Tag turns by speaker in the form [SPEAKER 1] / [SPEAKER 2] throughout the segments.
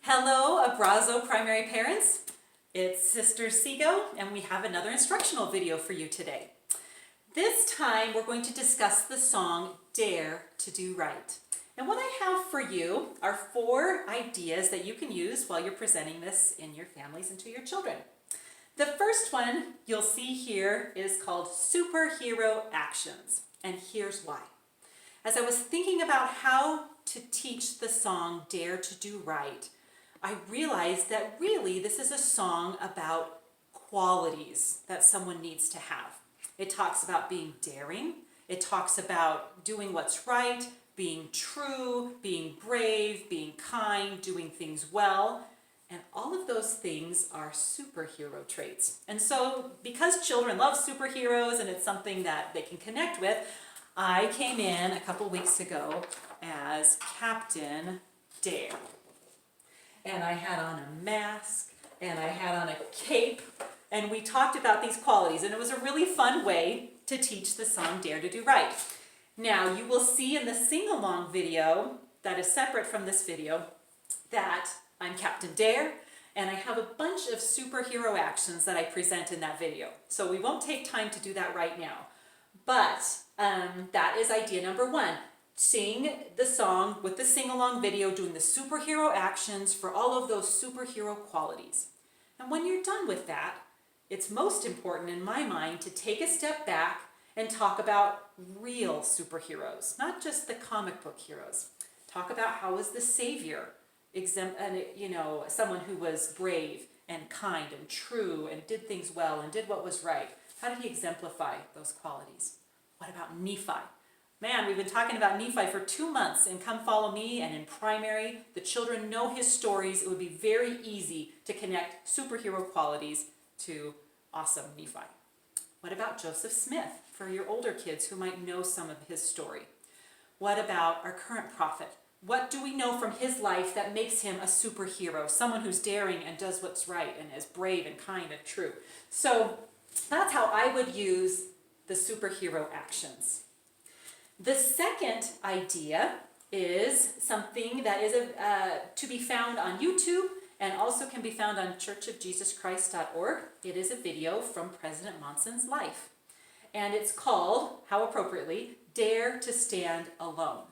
[SPEAKER 1] Hello, Abrazo primary parents. It's Sister Sego, and we have another instructional video for you today. This time, we're going to discuss the song Dare to Do Right. And what I have for you are 4 ideas that you can use while you're presenting this in your families and to your children. The first one you'll see here is called Superhero Actions, and here's why. As I was thinking about how to teach the song Dare to Do Right, I realized that really this is a song about qualities that someone needs to have. It talks about being daring, it talks about doing what's right, being true, being brave, being kind, doing things well, and all of those things are superhero traits. And so because children love superheroes and it's something that they can connect with, I came in a couple weeks ago as Captain Dare. And I had on a mask, and I had on a cape, and we talked about these qualities, and it was a really fun way to teach the song Dare to Do Right. Now, you will see in the sing-along video that is separate from this video that I'm Captain Dare, and I have a bunch of superhero actions that I present in that video. So we won't take time to do that right now. But that is idea number 1. Sing the song with the sing-along video, doing the superhero actions for all of those superhero qualities. And when you're done with that, it's most important in my mind to take a step back and talk about real superheroes, not just the comic book heroes. Talk about how was the savior, someone who was brave and kind and true and did things well and did what was right. How did he exemplify those qualities? What about Nephi? Man, we've been talking about Nephi for 2 months in Come Follow Me and in primary. The children know his stories. It would be very easy to connect superhero qualities to awesome Nephi. What about Joseph Smith for your older kids who might know some of his story? What about our current prophet? What do we know from his life that makes him a superhero, someone who's daring and does what's right and is brave and kind and true? So that's how I would use the superhero actions. The second idea is something that is to be found on YouTube and also can be found on churchofjesuschrist.org. It is a video from President Monson's life. And it's called, how appropriately, Dare to Stand Alone.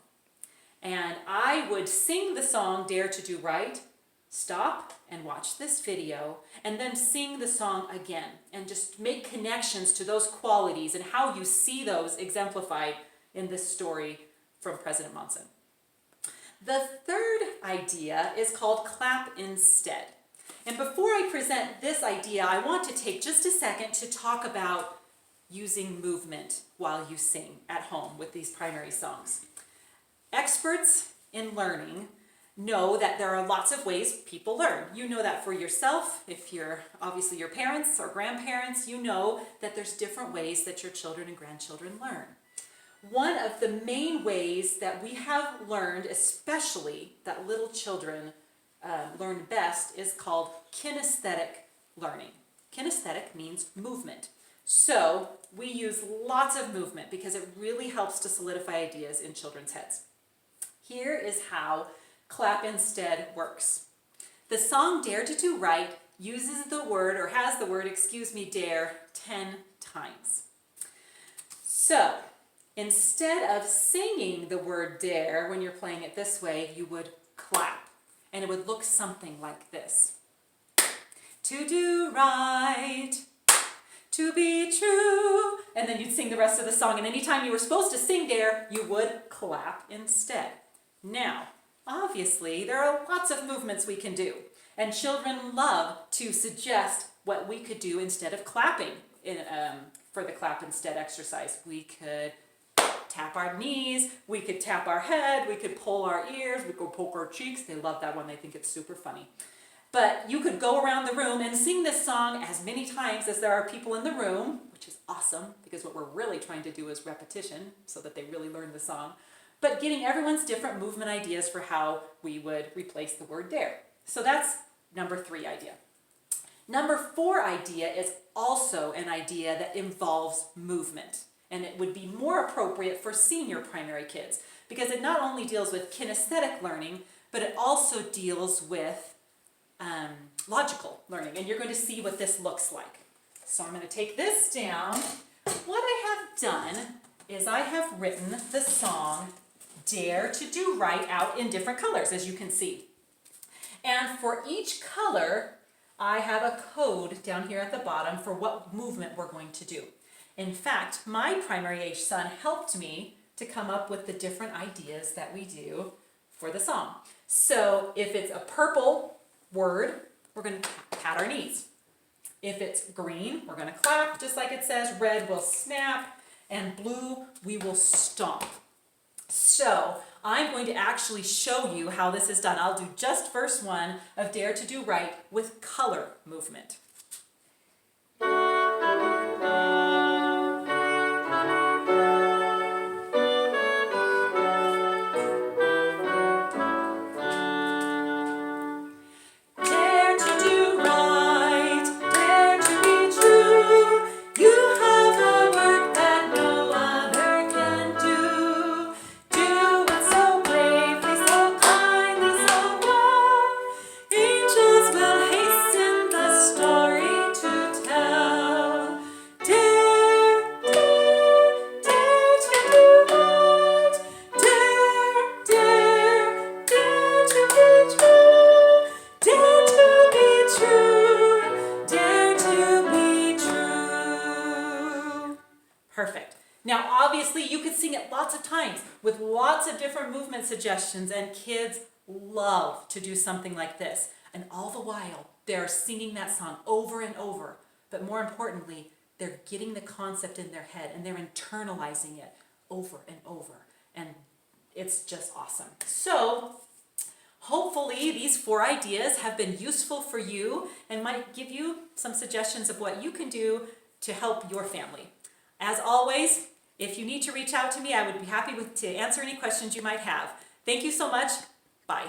[SPEAKER 1] And I would sing the song Dare to Do Right, stop and watch this video, and then sing the song again and just make connections to those qualities and how you see those exemplified in this story from President Monson. The third idea is called Clap Instead. And before I present this idea, I want to take just a second to talk about using movement while you sing at home with these primary songs. Experts in learning know that there are lots of ways people learn. You know that for yourself. If you're obviously your parents or grandparents, you know that there's different ways that your children and grandchildren learn. One of the main ways that we have learned, especially that little children learn best, is called kinesthetic learning. Kinesthetic means movement. So we use lots of movement because it really helps to solidify ideas in children's heads. Here is how Clap Instead works. The song Dare to Do Right uses the word, or has the word, dare 10 times. So instead of singing the word dare when you're playing it this way, you would clap, and it would look something like this. To do right, to be true, and then you'd sing the rest of the song, and anytime you were supposed to sing dare, you would clap instead. Now, obviously, there are lots of movements we can do, and children love to suggest what we could do instead of clapping for the clap instead exercise. We could tap our knees, we could tap our head, we could pull our ears, we could poke our cheeks. They love that one, they think it's super funny. But you could go around the room and sing this song as many times as there are people in the room, which is awesome, because what we're really trying to do is repetition so that they really learn the song. But getting everyone's different movement ideas for how we would replace the word dare. So that's number 3 idea. Number 4 idea is also an idea that involves movement. And it would be more appropriate for senior primary kids because it not only deals with kinesthetic learning, but it also deals with logical learning, and you're going to see what this looks like. So I'm going to take this down. What I have done is I have written the song Dare to Do Right out in different colors, as you can see. And for each color, I have a code down here at the bottom for what movement we're going to do. In fact, my primary age son helped me to come up with the different ideas that we do for the song. So if it's a purple word, we're going to pat our knees. If it's green, we're going to clap, just like it says. Red, we'll snap. And blue, we will stomp. So I'm going to actually show you how this is done. I'll do just verse 1 of Dare to Do Right with color movement. Perfect. Now, obviously, you could sing it lots of times with lots of different movement suggestions, and kids love to do something like this. And all the while, they're singing that song over and over. But more importantly, they're getting the concept in their head, and they're internalizing it over and over. And it's just awesome. So, hopefully, these 4 ideas have been useful for you and might give you some suggestions of what you can do to help your family. As always, if you need to reach out to me, I would be happy to answer any questions you might have. Thank you so much. Bye.